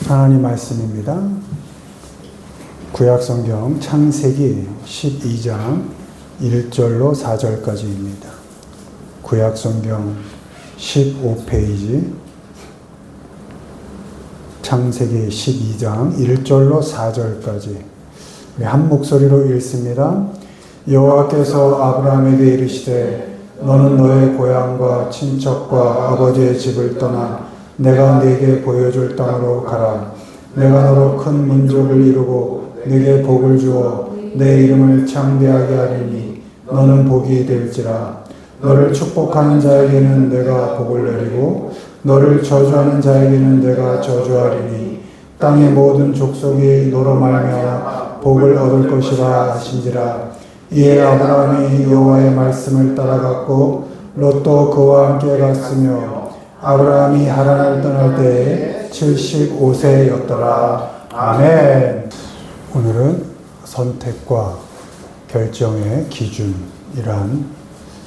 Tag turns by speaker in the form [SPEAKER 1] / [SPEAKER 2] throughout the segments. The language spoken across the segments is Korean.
[SPEAKER 1] 하나님 말씀입니다. 구약성경 창세기 12장 1절로 4절까지입니다. 구약성경 15페이지 창세기 12장 1절로 4절까지 한 목소리로 읽습니다. 여호와께서 아브라함에게 이르시되 너는 너의 고향과 친척과 아버지의 집을 떠나 내가 네게 보여줄 땅으로 가라. 내가 너로 큰 민족을 이루고 네게 복을 주어 내 이름을 창대하게 하리니 너는 복이 될지라. 너를 축복하는 자에게는 내가 복을 내리고 너를 저주하는 자에게는 내가 저주하리니 땅의 모든 족속이 너로 말미암아 복을 얻을 것이라 하신지라. 이에 아브라함이 여호와의 말씀을 따라갔고 롯도 그와 함께 갔으며 아브라함이 하란을 떠날 때에 75세였더라. 아멘. 오늘은 선택과 결정의 기준이란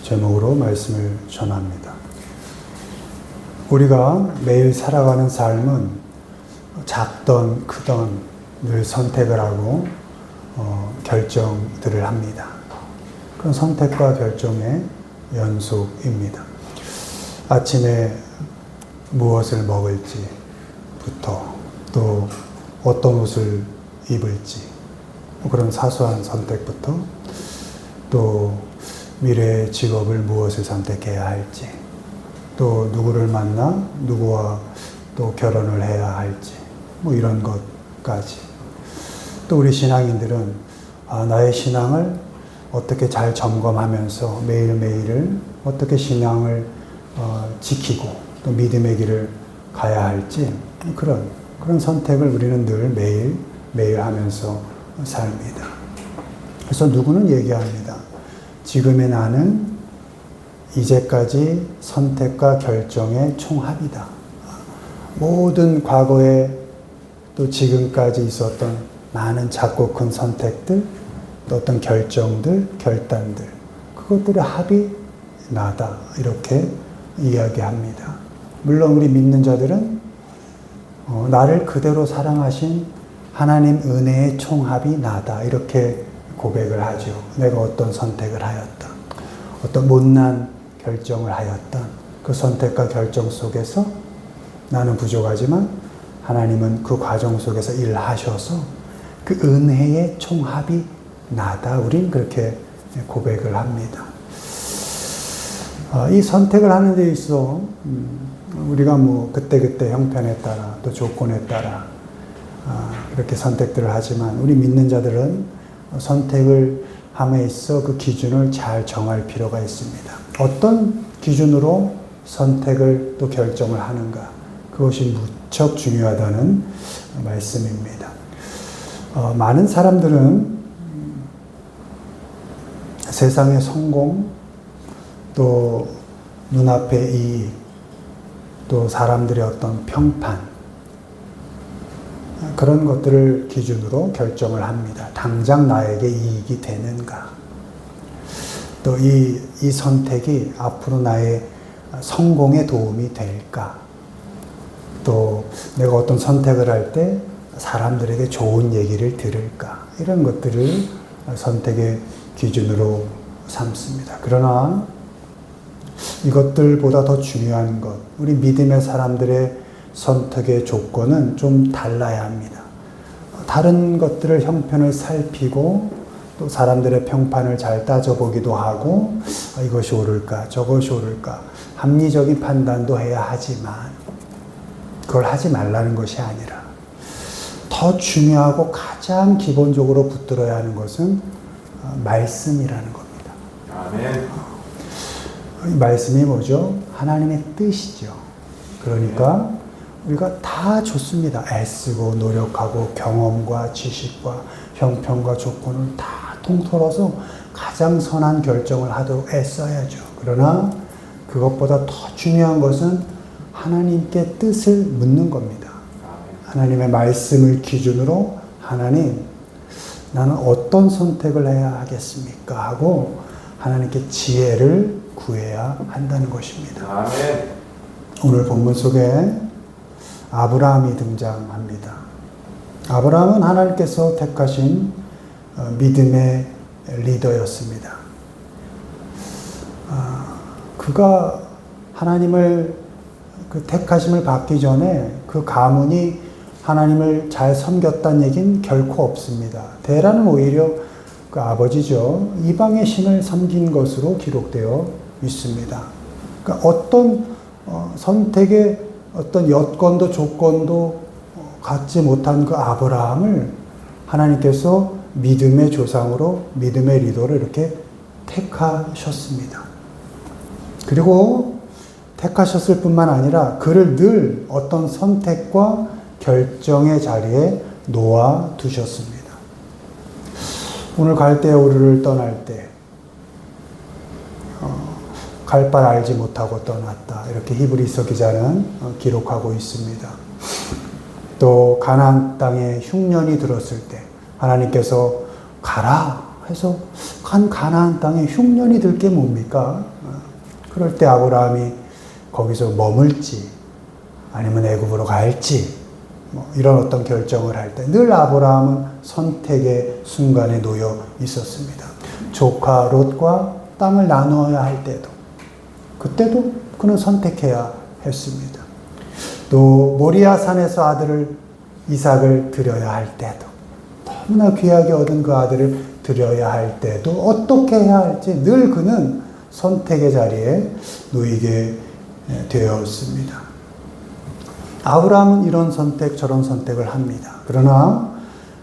[SPEAKER 1] 제목으로 말씀을 전합니다. 우리가 매일 살아가는 삶은 작던 크던 늘 선택을 하고 결정들을 합니다. 그런 선택과 결정의 연속입니다. 아침에 무엇을 먹을지부터 또 어떤 옷을 입을지 그런 사소한 선택부터 또 미래의 직업을 무엇을 선택해야 할지 또 누구를 만나 누구와 또 결혼을 해야 할지 이런 것까지 또 우리 신앙인들은 나의 신앙을 어떻게 잘 점검하면서 매일매일을 어떻게 신앙을 지키고 또 믿음의 길을 가야 할지 그런 선택을 우리는 늘 매일 하면서 삽니다. 그래서 누구는 얘기합니다. 지금의 나는 이제까지 선택과 결정의 총합이다. 모든 과거에 또 지금까지 있었던 많은 작고 큰 선택들 또 어떤 결정들, 결단들 그것들의 합이 나다. 이렇게 이야기합니다. 물론 우리 믿는 자들은 나를 그대로 사랑하신 하나님 은혜의 총합이 나다. 이렇게 고백을 하죠. 내가 어떤 선택을 하였던 어떤 못난 결정을 하였던 그 선택과 결정 속에서 나는 부족하지만 하나님은 그 과정 속에서 일하셔서 그 은혜의 총합이 나다. 우린 그렇게 고백을 합니다. 이 선택을 하는 데 있어 우리가 그때그때 형편에 따라 또 조건에 따라 이렇게 선택들을 하지만 우리 믿는 자들은 선택을 함에 있어 그 기준을 잘 정할 필요가 있습니다. 어떤 기준으로 선택을 또 결정을 하는가 그것이 무척 중요하다는 말씀입니다. 많은 사람들은 세상의 성공 또 눈앞의 이익 또 사람들의 어떤 평판 그런 것들을 기준으로 결정을 합니다. 당장 나에게 이익이 되는가 또 이 선택이 앞으로 나의 성공에 도움이 될까 또 내가 어떤 선택을 할 때 사람들에게 좋은 얘기를 들을까 이런 것들을 선택의 기준으로 삼습니다. 그러나 이것들보다 더 중요한 것, 우리 믿음의 사람들의 선택의 조건은 좀 달라야 합니다. 다른 것들을 형편을 살피고 또 사람들의 평판을 잘 따져보기도 하고 이것이 옳을까 저것이 옳을까 합리적인 판단도 해야 하지만 그걸 하지 말라는 것이 아니라 더 중요하고 가장 기본적으로 붙들어야 하는 것은 말씀이라는 겁니다.
[SPEAKER 2] 아멘.
[SPEAKER 1] 이 말씀이 뭐죠? 하나님의 뜻이죠. 그러니까 우리가 다 좋습니다. 애쓰고 노력하고 경험과 지식과 형편과 조건을 다 통틀어서 가장 선한 결정을 하도록 애써야죠. 그러나 그것보다 더 중요한 것은 하나님께 뜻을 묻는 겁니다. 하나님의 말씀을 기준으로 하나님 나는 어떤 선택을 해야 하겠습니까? 하고 하나님께 지혜를 구해야 한다는 것입니다.
[SPEAKER 2] 아멘.
[SPEAKER 1] 오늘 본문 속에 아브라함이 등장합니다. 아브라함은 하나님께서 택하신 믿음의 리더였습니다. 그가 하나님을 그 택하심을 받기 전에 그 가문이 하나님을 잘 섬겼다는 얘기는 결코 없습니다. 데라는 오히려 그 아버지죠. 이방의 신을 섬긴 것으로 기록되어 있습니다. 그러니까 어떤 선택의 어떤 여건도 조건도 갖지 못한 그 아브라함을 하나님께서 믿음의 조상으로 믿음의 리더로 이렇게 택하셨습니다. 그리고 택하셨을 뿐만 아니라 그를 늘 어떤 선택과 결정의 자리에 놓아 두셨습니다. 오늘 갈대우르를 떠날 때 갈 바를 알지 못하고 떠났다. 이렇게 히브리서 기자는 기록하고 있습니다. 또 가나안 땅에 흉년이 들었을 때 하나님께서 가라 해서 가나안 땅에 흉년이 들 게 뭡니까? 그럴 때 아브라함이 거기서 머물지 아니면 애굽으로 갈지 이런 어떤 결정을 할 때 늘 아브라함은 선택의 순간에 놓여 있었습니다. 조카 롯과 땅을 나누어야 할 때도 그때도 그는 선택해야 했습니다. 또 모리아 산에서 아들을 이삭을 드려야 할 때도 너무나 귀하게 얻은 그 아들을 드려야 할 때도 어떻게 해야 할지 늘 그는 선택의 자리에 놓이게 되었습니다. 아브라함은 이런 선택 저런 선택을 합니다. 그러나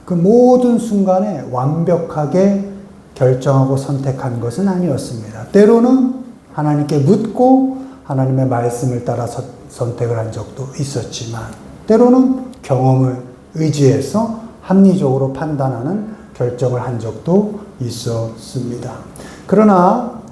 [SPEAKER 1] 그 모든 순간에 완벽하게 결정하고 선택한 것은 아니었습니다. 때로는 하나님께 묻고 하나님의 말씀을 따라 선택을 한 적도 있었지만 때로는 경험을 의지해서 합리적으로 판단하는 결정을 한 적도 있었습니다. 그러나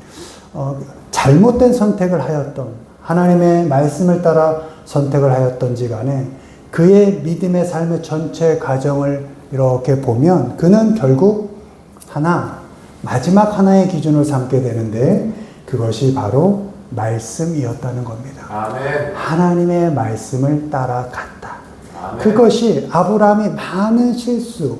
[SPEAKER 1] 잘못된 선택을 하였던 하나님의 말씀을 따라 선택을 하였던지 간에 그의 믿음의 삶의 전체 과정을 이렇게 보면 그는 결국 마지막 하나의 기준을 삼게 되는데 그것이 바로 말씀이었다는 겁니다.
[SPEAKER 2] 아멘.
[SPEAKER 1] 하나님의 말씀을 따라갔다.
[SPEAKER 2] 아멘.
[SPEAKER 1] 그것이 아브라함이 많은 실수,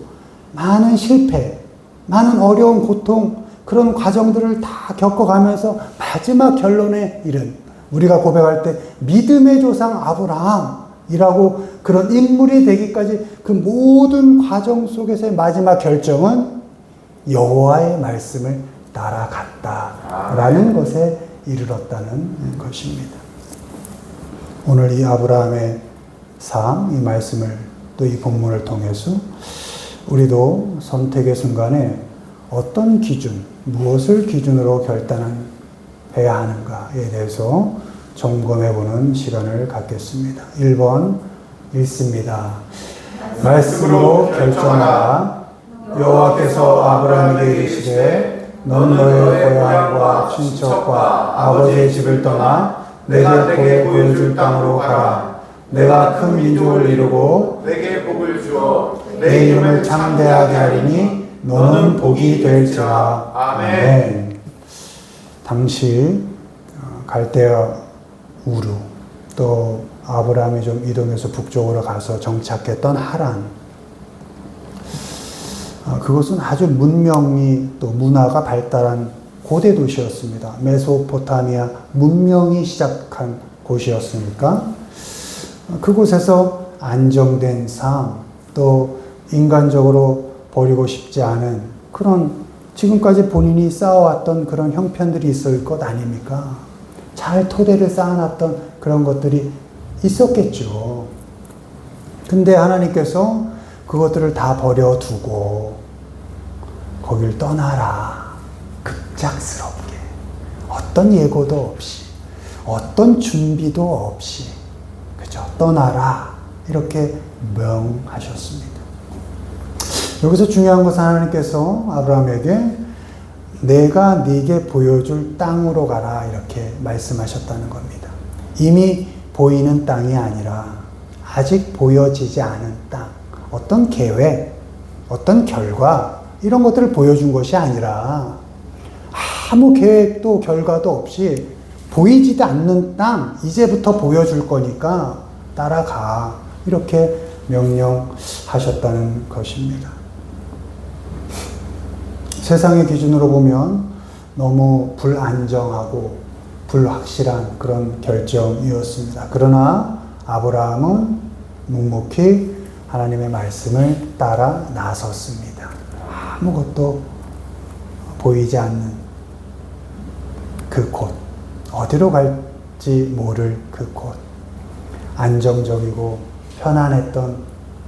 [SPEAKER 1] 많은 실패, 많은 어려운 고통 그런 과정들을 다 겪어가면서 마지막 결론에 이른 우리가 고백할 때 믿음의 조상 아브라함이라고 그런 인물이 되기까지 그 모든 과정 속에서의 마지막 결정은 여호와의 말씀을 따라갔다라는 것에 이르렀다는 것입니다. 오늘 이 아브라함의 삶, 이 말씀을 또 이 본문을 통해서 우리도 선택의 순간에 어떤 기준, 무엇을 기준으로 결단해야 하는가에 대해서 점검해보는 시간을 갖겠습니다. 1번 읽습니다. 말씀으로 결정하라. 여호와께서 아브라함에게 이르시되 넌 너의 고향과 친척과 아버지의 집을 떠나 내가 내게 보여줄 땅으로 가라. 내가 큰 민족을 이루고
[SPEAKER 2] 내게 복을 주어
[SPEAKER 1] 내 이름을 창대하게 하리니 너는 복이 될지라.
[SPEAKER 2] 아멘.
[SPEAKER 1] 당시 갈대아 우르 또 아브라함이 좀 이동해서 북쪽으로 가서 정착했던 하란, 그것은 아주 문명이 또 문화가 발달한 고대 도시였습니다. 메소포타미아 문명이 시작한 곳이었으니까 그곳에서 안정된 삶, 또 인간적으로 버리고 싶지 않은 그런 지금까지 본인이 쌓아왔던 그런 형편들이 있을 것 아닙니까? 잘 토대를 쌓아놨던 그런 것들이 있었겠죠. 근데 하나님께서 그것들을 다 버려두고 거길 떠나라. 급작스럽게. 어떤 예고도 없이, 어떤 준비도 없이, 그죠? 떠나라. 이렇게 명하셨습니다. 여기서 중요한 것은 하나님께서 아브라함에게 내가 네게 보여줄 땅으로 가라 이렇게 말씀하셨다는 겁니다. 이미 보이는 땅이 아니라 아직 보여지지 않은 땅, 어떤 계획, 어떤 결과 이런 것들을 보여준 것이 아니라 아무 계획도 결과도 없이 보이지도 않는 땅 이제부터 보여줄 거니까 따라가. 이렇게 명령하셨다는 것입니다. 세상의 기준으로 보면 너무 불안정하고 불확실한 그런 결정이었습니다. 그러나 아브라함은 묵묵히 하나님의 말씀을 따라 나섰습니다. 아무것도 보이지 않는 그 곳, 어디로 갈지 모를 그 곳, 안정적이고 편안했던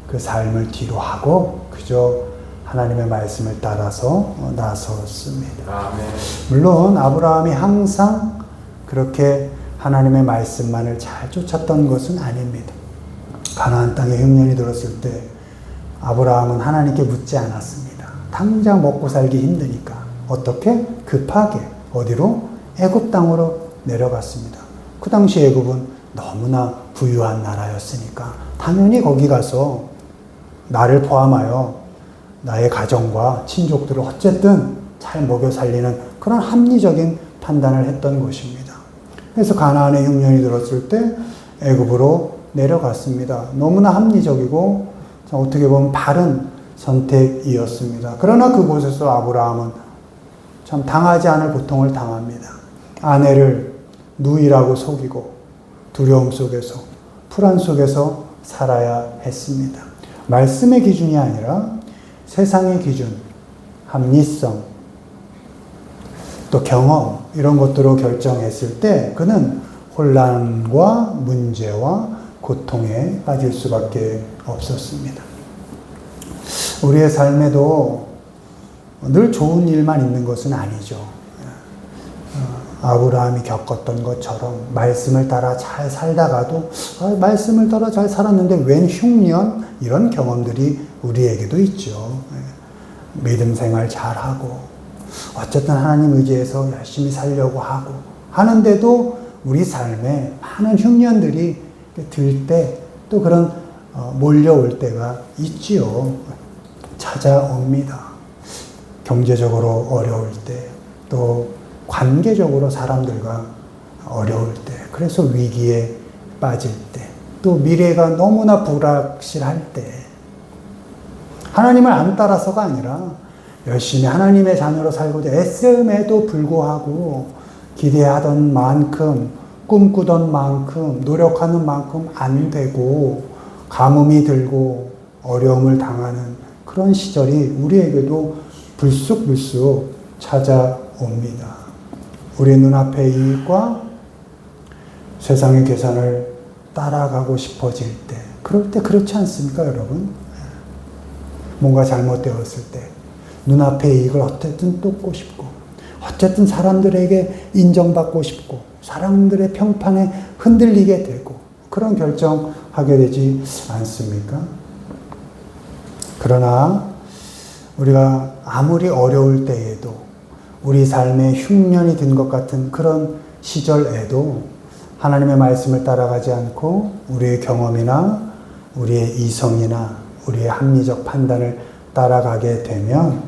[SPEAKER 1] 그 삶을 뒤로 하고 그저 하나님의 말씀을 따라서 나섰습니다.
[SPEAKER 2] 아멘.
[SPEAKER 1] 물론 아브라함이 항상 그렇게 하나님의 말씀만을 잘 쫓았던 것은 아닙니다. 가나안 땅에 흉년이 들었을 때 아브라함은 하나님께 묻지 않았습니다. 당장 먹고 살기 힘드니까 어떻게? 급하게 어디로? 애굽 땅으로 내려갔습니다. 그 당시 애굽은 너무나 부유한 나라였으니까 당연히 거기 가서 나를 포함하여 나의 가정과 친족들을 어쨌든 잘 먹여 살리는 그런 합리적인 판단을 했던 것입니다. 그래서 가나안에 흉년이 들었을 때 애굽으로 내려갔습니다. 너무나 합리적이고 어떻게 보면 바른 선택이었습니다. 그러나 그곳에서 아브라함은 참 당하지 않을 고통을 당합니다. 아내를 누이라고 속이고 두려움 속에서 불안 속에서 살아야 했습니다. 말씀의 기준이 아니라 세상의 기준, 합리성, 또 경험 이런 것들로 결정했을 때 그는 혼란과 문제와 고통에 빠질 수밖에 없었습니다. 우리의 삶에도 늘 좋은 일만 있는 것은 아니죠. 아브라함이 겪었던 것처럼 말씀을 따라 잘 살다가도 말씀을 따라 잘 살았는데 웬 흉년 이런 경험들이 우리에게도 있죠. 믿음 생활 잘하고 어쨌든 하나님 의지해서 열심히 살려고 하고 하는데도 우리 삶에 많은 흉년들이 들 때 또 그런 몰려올 때가 있지요. 찾아옵니다. 경제적으로 어려울 때, 또 관계적으로 사람들과 어려울 때, 그래서 위기에 빠질 때, 또 미래가 너무나 불확실할 때, 하나님을 안 따라서가 아니라 열심히 하나님의 자녀로 살고자 애씀에도 불구하고 기대하던 만큼, 꿈꾸던 만큼, 노력하는 만큼 안 되고 가뭄이 들고 어려움을 당하는 그런 시절이 우리에게도 불쑥불쑥 찾아옵니다. 우리 눈앞의 이익과 세상의 계산을 따라가고 싶어질 때, 그럴 때 그렇지 않습니까, 여러분? 뭔가 잘못되었을 때 눈앞의 이익을 어쨌든 쫓고 싶고 어쨌든 사람들에게 인정받고 싶고 사람들의 평판에 흔들리게 되고 그런 결정하게 되지 않습니까? 그러나 우리가 아무리 어려울 때에도 우리 삶에 흉년이 든 것 같은 그런 시절에도 하나님의 말씀을 따라가지 않고 우리의 경험이나 우리의 이성이나 우리의 합리적 판단을 따라가게 되면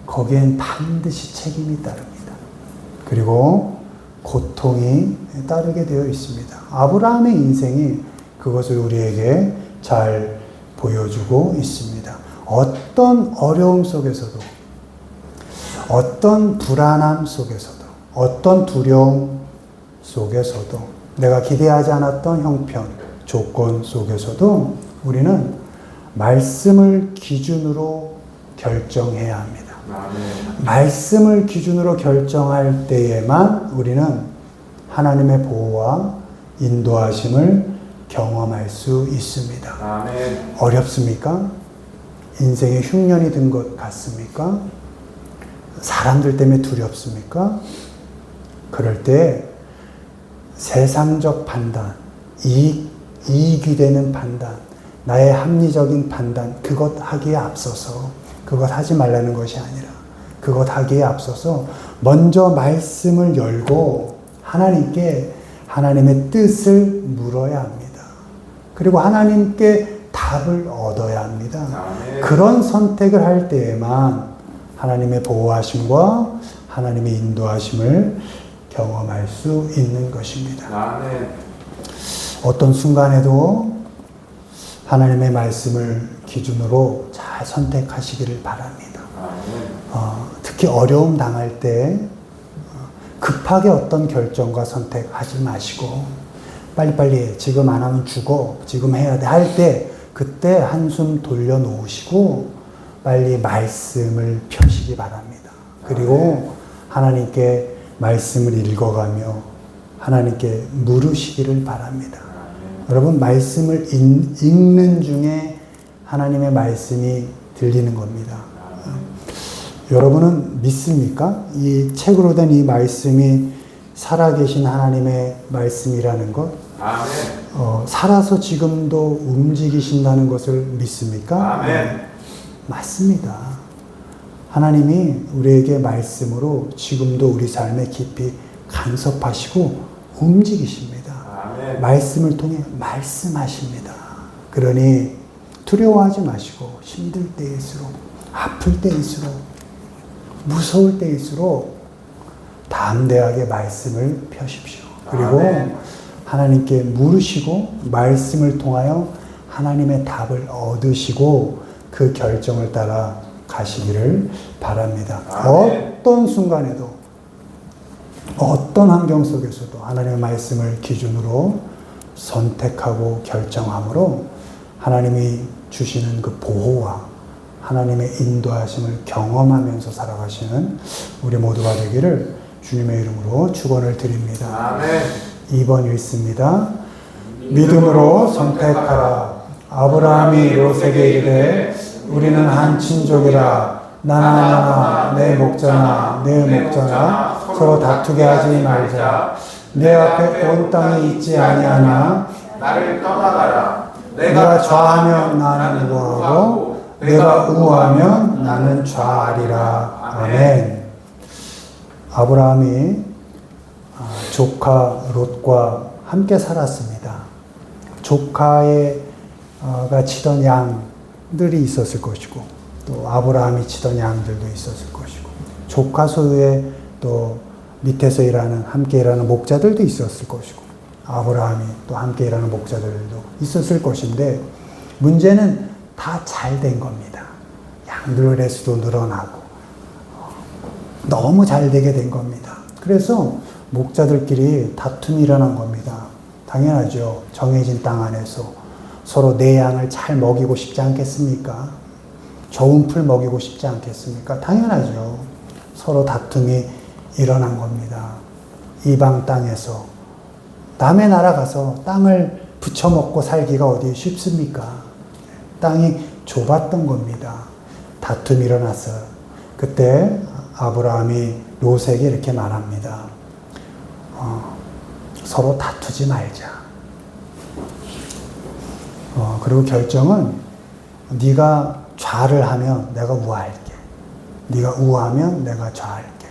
[SPEAKER 1] 거기엔 반드시 책임이 따릅니다. 그리고 고통이 따르게 되어 있습니다. 아브라함의 인생이 그것을 우리에게 잘 보여주고 있습니다. 어떤 어려움 속에서도, 어떤 불안함 속에서도, 어떤 두려움 속에서도, 내가 기대하지 않았던 형편, 조건 속에서도 우리는 말씀을 기준으로 결정해야 합니다. 말씀을 기준으로 결정할 때에만 우리는 하나님의 보호와 인도하심을 경험할 수 있습니다.
[SPEAKER 2] 아멘.
[SPEAKER 1] 어렵습니까? 인생에 흉년이 든 것 같습니까? 사람들 때문에 두렵습니까? 그럴 때 세상적 판단, 이익이 되는 판단, 나의 합리적인 판단, 그것 하기에 앞서서, 그것 하지 말라는 것이 아니라 그것 하기에 앞서서 먼저 말씀을 열고 하나님께 하나님의 뜻을 물어야 합니다. 그리고 하나님께 답을 얻어야 합니다.
[SPEAKER 2] 아멘.
[SPEAKER 1] 그런 선택을 할 때에만 하나님의 보호하심과 하나님의 인도하심을 경험할 수 있는 것입니다.
[SPEAKER 2] 아멘.
[SPEAKER 1] 어떤 순간에도 하나님의 말씀을 기준으로 잘 선택하시기를 바랍니다. 특히 어려움 당할 때 급하게 어떤 결정과 선택하지 마시고 빨리빨리 지금 안 하면 죽어, 지금 해야 돼 할 때 그때 한숨 돌려놓으시고 빨리 말씀을 펴시기 바랍니다. 그리고 하나님께 말씀을 읽어가며 하나님께 물으시기를 바랍니다. 여러분, 말씀을 읽는 중에 하나님의 말씀이 들리는 겁니다. 여러분은 믿습니까? 이 책으로 된 이 말씀이 살아계신 하나님의 말씀이라는 것, 살아서 지금도 움직이신다는 것을 믿습니까?
[SPEAKER 2] 아멘.
[SPEAKER 1] 맞습니다. 하나님이 우리에게 말씀으로 지금도 우리 삶에 깊이 간섭하시고 움직이십니다.
[SPEAKER 2] 아멘.
[SPEAKER 1] 말씀을 통해 말씀하십니다. 그러니 두려워하지 마시고 힘들 때일수록, 아플 때일수록, 무서울 때일수록 담대하게 말씀을 펴십시오. 그리고
[SPEAKER 2] 아멘.
[SPEAKER 1] 하나님께 물으시고 말씀을 통하여 하나님의 답을 얻으시고 그 결정을 따라 가시기를 바랍니다.
[SPEAKER 2] 아멘.
[SPEAKER 1] 어떤 순간에도 어떤 환경 속에서도 하나님의 말씀을 기준으로 선택하고 결정함으로 하나님이 주시는 그 보호와 하나님의 인도하심을 경험하면서 살아가시는 우리 모두가 되기를 주님의 이름으로 축원을 드립니다.
[SPEAKER 2] 아멘.
[SPEAKER 1] 2번 읽습니다. 믿음으로 선택하라. 아브라함이 롯에게 이르되 우리는 한 친족이라 나나 내 목자나 내 목자나 서로 다투게 하지 말자. 내 앞에 온 땅이 있지 아니하나
[SPEAKER 2] 나를 떠나가라.
[SPEAKER 1] 내가 좌하면 나는 우하고 내가 우하면 나는 좌하리라. 아멘. 아브라함이 조카 롯과 함께 살았습니다. 조카가 치던 양들이 있었을 것이고 또 아브라함이 치던 양들도 있었을 것이고 조카 소유에 또 밑에서 함께 일하는 목자들도 있었을 것이고 아브라함이 또 함께 일하는 목자들도 있었을 것인데 문제는 다 잘 된 겁니다. 양들의 수도 늘어나고 너무 잘 되게 된 겁니다. 그래서 목자들끼리 다툼이 일어난 겁니다. 당연하죠. 정해진 땅 안에서 서로 내 양을 잘 먹이고 싶지 않겠습니까? 좋은 풀 먹이고 싶지 않겠습니까? 당연하죠. 서로 다툼이 일어난 겁니다. 이방 땅에서 남의 나라 가서 땅을 부쳐먹고 살기가 어디 쉽습니까? 땅이 좁았던 겁니다. 다툼이 일어났어요. 그때 아브라함이 롯에게 이렇게 말합니다. 서로 다투지 말자. 그리고 결정은 네가 좌를 하면 내가 우할게. 네가 우하면 내가 좌할게.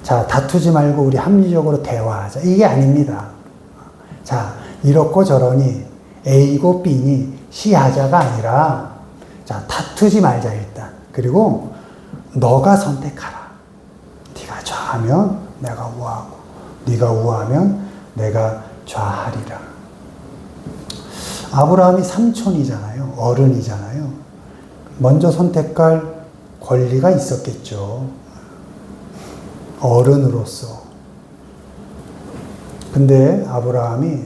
[SPEAKER 1] 자, 다투지 말고 우리 합리적으로 대화하자. 이게 아닙니다. 자, 이렇고 저러니 A고 B니 C하자가 아니라 자, 다투지 말자 일단. 그리고 너가 선택하라. 네가 좌하면 내가 우하고 네가 우하면 내가 좌하리라. 아브라함이 삼촌이잖아요. 어른이잖아요. 먼저 선택할 권리가 있었겠죠. 어른으로서. 근데 아브라함이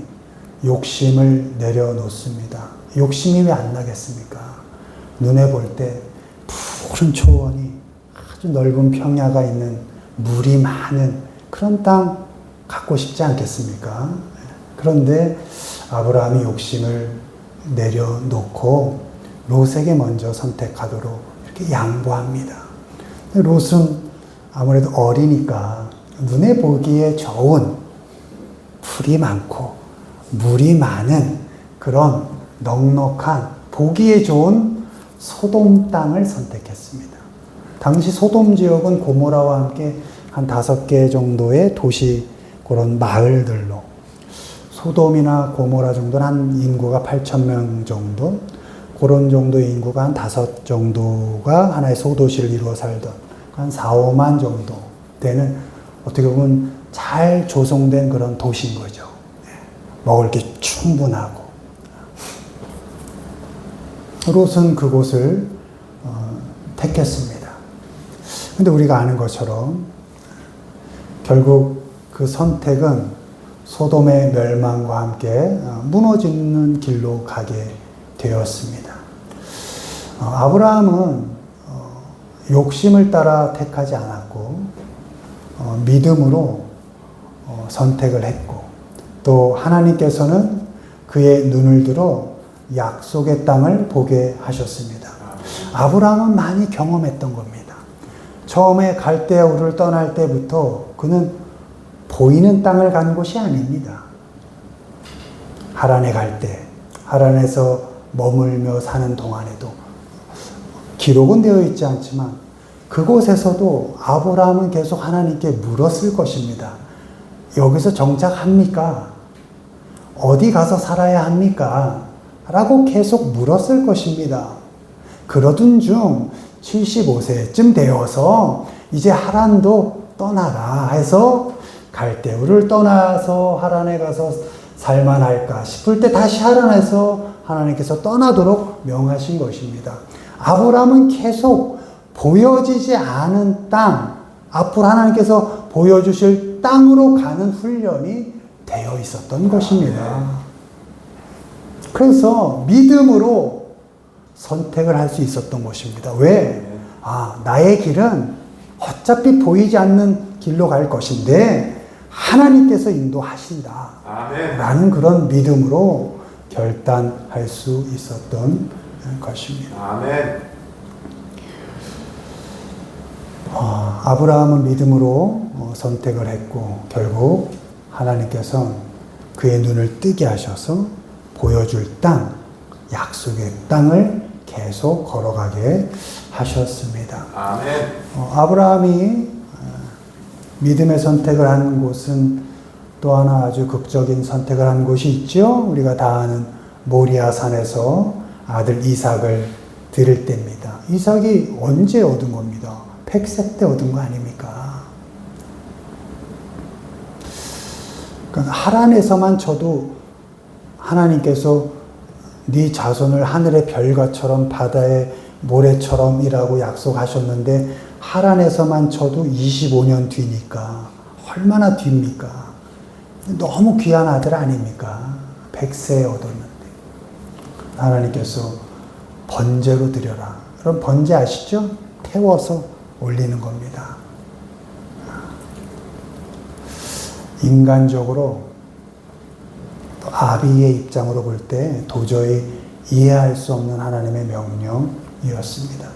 [SPEAKER 1] 욕심을 내려놓습니다. 욕심이 왜 안 나겠습니까? 눈에 볼 때 푸른 초원이 아주 넓은 평야가 있는 물이 많은 그런 땅 갖고 싶지 않겠습니까? 그런데 아브라함이 욕심을 내려놓고 롯에게 먼저 선택하도록 이렇게 양보합니다. 롯은 아무래도 어리니까 눈에 보기에 좋은 풀이 많고 물이 많은 그런 넉넉한 보기에 좋은 소돔 땅을 선택했습니다. 당시 소돔 지역은 고모라와 함께 한 5개 정도의 도시 그런 마을들로 소돔이나 고모라 정도는 한 인구가 8,000명 정도 그런 정도의 인구가 한 5 정도가 하나의 소도시를 이루어 살던 한 4, 5만 정도 되는 어떻게 보면 잘 조성된 그런 도시인 거죠. 먹을 게 충분하고 롯은 그곳을 택했습니다. 근데 우리가 아는 것처럼 결국 그 선택은 소돔의 멸망과 함께 무너지는 길로 가게 되었습니다. 아브라함은 욕심을 따라 택하지 않았고 믿음으로 선택을 했고 또 하나님께서는 그의 눈을 들어 약속의 땅을 보게 하셨습니다. 아브라함은 많이 경험했던 겁니다. 처음에 갈대아 우르를 떠날 때부터 그는 보이는 땅을 간 곳이 아닙니다. 하란에 갈 때, 하란에서 머물며 사는 동안에도 기록은 되어 있지 않지만 그곳에서도 아브라함은 계속 하나님께 물었을 것입니다. 여기서 정착합니까? 어디 가서 살아야 합니까? 라고 계속 물었을 것입니다. 그러던 중 75세쯤 되어서 이제 하란도 떠나라 해서 갈대우를 떠나서 하란에 가서 살만할까 싶을 때 다시 하란에서 하나님께서 떠나도록 명하신 것입니다. 아브라함은 계속 보여지지 않은 땅, 앞으로 하나님께서 보여주실 땅으로 가는 훈련이 되어 있었던 것입니다. 그래서 믿음으로 선택을 할 수 있었던 것입니다. 왜? 나의 길은 어차피 보이지 않는 길로 갈 것인데 하나님께서 인도하신다. 라는 그런 믿음으로 결단할 수 있었던 것입니다.
[SPEAKER 2] 아멘.
[SPEAKER 1] 아브라함은 믿음으로 선택을 했고 결국 하나님께서 그의 눈을 뜨게 하셔서 보여줄 땅, 약속의 땅을 계속 걸어가게 하셨습니다.
[SPEAKER 2] 아멘.
[SPEAKER 1] 아브라함이 믿음의 선택을 한 곳은 또 하나 아주 극적인 선택을 한 곳이 있죠. 우리가 다 아는 모리아 산에서 아들 이삭을 드릴 때입니다. 이삭이 언제 얻은 겁니다? 100세 때 얻은 거 아닙니까? 그러니까 하란에서만 쳐도 하나님께서 네 자손을 하늘의 별과처럼 바다의 모래처럼이라고 약속하셨는데 하란에서만 쳐도 25년 뒤니까 얼마나 뒤입니까? 너무 귀한 아들 아닙니까? 100세에 얻었는데 하나님께서 번제로 드려라. 그럼 번제 아시죠? 태워서 올리는 겁니다. 인간적으로 또 아비의 입장으로 볼 때 도저히 이해할 수 없는 하나님의 명령이었습니다.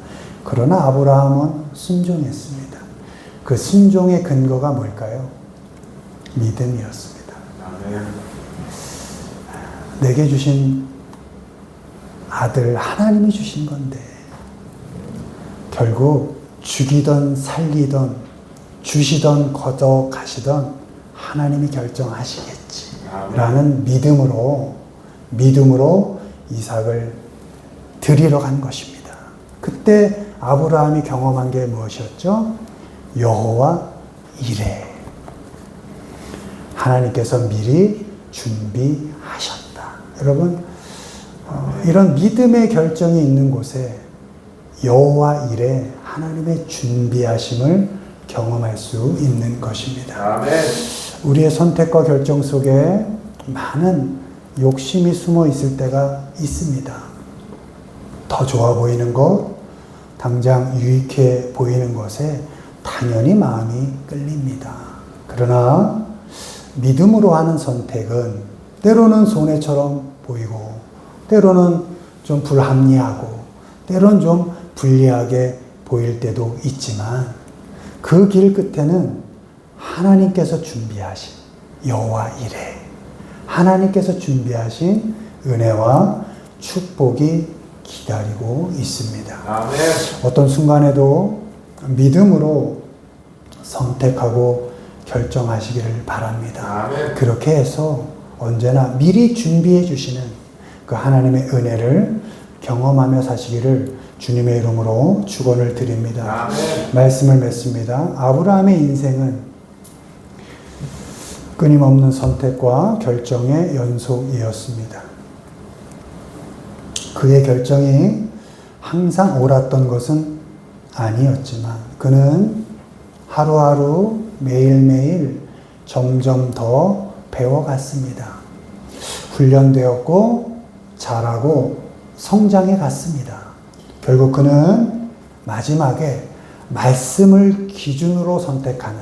[SPEAKER 1] 그러나 아브라함은 순종했습니다. 그 순종의 근거가 뭘까요? 믿음이었습니다.
[SPEAKER 2] 아멘.
[SPEAKER 1] 내게 주신 아들 하나님이 주신 건데 결국 죽이던 살리던 주시던 거저 가시던 하나님이 결정하시겠지 라는 믿음으로 이삭을 드리러 간 것입니다. 그때 아브라함이 경험한 게 무엇이었죠? 여호와 이레. 하나님께서 미리 준비하셨다. 여러분 이런 믿음의 결정이 있는 곳에 여호와 이레 하나님의 준비하심을 경험할 수 있는 것입니다.
[SPEAKER 2] 아멘.
[SPEAKER 1] 우리의 선택과 결정 속에 많은 욕심이 숨어 있을 때가 있습니다. 더 좋아 보이는 것, 당장 유익해 보이는 것에 당연히 마음이 끌립니다. 그러나 믿음으로 하는 선택은 때로는 손해처럼 보이고 때로는 좀 불합리하고 때로는 좀 불리하게 보일 때도 있지만 그 길 끝에는 하나님께서 준비하신 여호와 이레, 하나님께서 준비하신 은혜와 축복이 기다리고 있습니다.
[SPEAKER 2] 아멘.
[SPEAKER 1] 어떤 순간에도 믿음으로 선택하고 결정하시기를 바랍니다.
[SPEAKER 2] 아멘.
[SPEAKER 1] 그렇게 해서 언제나 미리 준비해 주시는 그 하나님의 은혜를 경험하며 사시기를 주님의 이름으로 축원을 드립니다.
[SPEAKER 2] 아멘.
[SPEAKER 1] 말씀을 맺습니다. 아브라함의 인생은 끊임없는 선택과 결정의 연속이었습니다. 그의 결정이 항상 옳았던 것은 아니었지만 그는 하루하루 매일매일 점점 더 배워갔습니다. 훈련되었고 잘하고 성장해 갔습니다. 결국 그는 마지막에 말씀을 기준으로 선택하는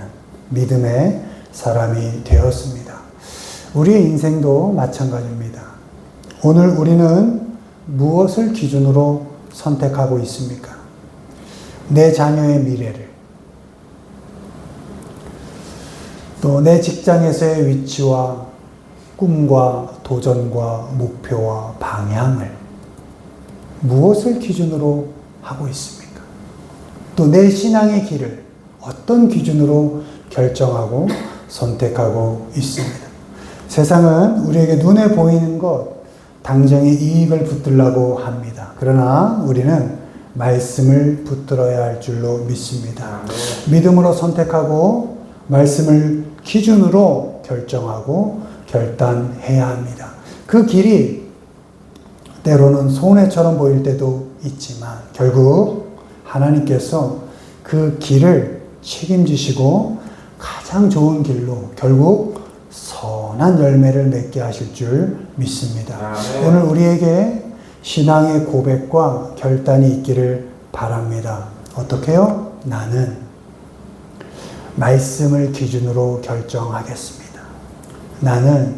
[SPEAKER 1] 믿음의 사람이 되었습니다. 우리의 인생도 마찬가지입니다. 오늘 우리는 무엇을 기준으로 선택하고 있습니까? 내 자녀의 미래를, 또 내 직장에서의 위치와 꿈과 도전과 목표와 방향을 무엇을 기준으로 하고 있습니까? 또 내 신앙의 길을 어떤 기준으로 결정하고 선택하고 있습니다. 세상은 우리에게 눈에 보이는 것, 당장의 이익을 붙들라고 합니다. 그러나 우리는 말씀을 붙들어야 할 줄로 믿습니다. 믿음으로 선택하고 말씀을 기준으로 결정하고 결단해야 합니다. 그 길이 때로는 손해처럼 보일 때도 있지만 결국 하나님께서 그 길을 책임지시고 가장 좋은 길로 결국 선한 열매를 맺게 하실 줄 믿습니다. 오늘 우리에게 신앙의 고백과 결단이 있기를 바랍니다. 어떻게요? 나는 말씀을 기준으로 결정하겠습니다. 나는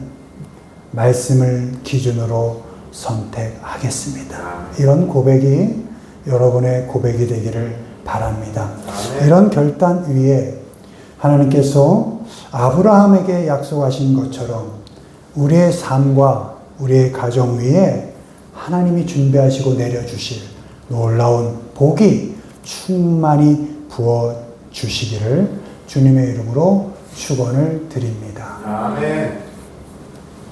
[SPEAKER 1] 말씀을 기준으로 선택하겠습니다. 이런 고백이 여러분의 고백이 되기를 바랍니다. 이런 결단 위에 하나님께서 아브라함에게 약속하신 것처럼 우리의 삶과 우리의 가정 위에 하나님이 준비하시고 내려주실 놀라운 복이 충만히 부어주시기를 주님의 이름으로 축원을 드립니다.
[SPEAKER 2] 아멘.